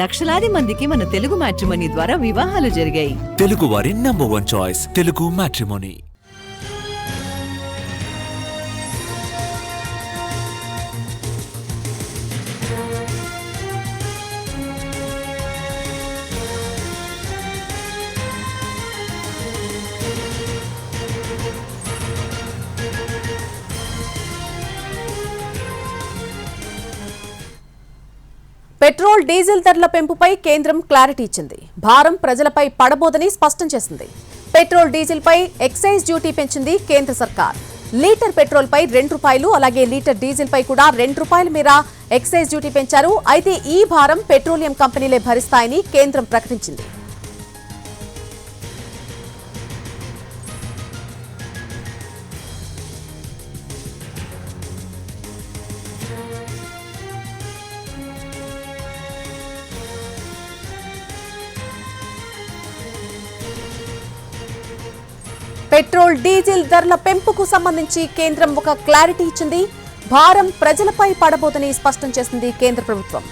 లక్షలాది మందికి మన తెలుగు మ్యాట్రిమోనీ ద్వారా వివాహాలు జరిగాయి. తెలుగు వారి number 1 choice Telugu matrimony. Petrol diesel ధరల పెంపుపై కేంద్రం క్లారిటీ ఇచ్చింది. భారం ప్రజలపై పడబోదని స్పష్టం చేసింది. పెట్రోల్ డీజిల్ పై ఎక్సైజ్ డ్యూటీ పెంచింది కేంద్ర సర్కార్. లీటర్ పెట్రోల్ పై ₹2, అలాగే లీటర్ డీజిల్ పై కూడా ₹2 మేర ఎక్సైజ్ డ్యూటీ పెంచారు. అయితే ఈ భారం పెట్రోలియం కంపెనీలే భరిస్తాయని కేంద్రం ప్రకటించింది. పెట్రోల్ డీజిల్ ధరల పెంపుకు సంబంధించి కేంద్రం ఒక క్లారిటీ ఇచ్చింది. భారం ప్రజలపై పడబోదని స్పష్టం చేసింది కేంద్ర ప్రభుత్వం.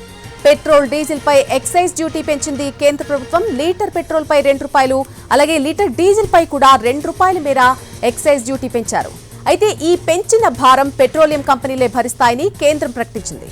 పెట్రోల్ డీజిల్ పై ఎక్సైజ్ డ్యూటీ పెంచింది కేంద్ర ప్రభుత్వం. లీటర్ పెట్రోల్ పై ₹2, అలాగే లీటర్ డీజిల్ పై కూడా ₹2 మేర ఎక్సైజ్ డ్యూటీ పెంచారు. అయితే ఈ పెంచిన భారం పెట్రోలియం కంపెనీలే భరిస్తాయని కేంద్రం ప్రకటించింది.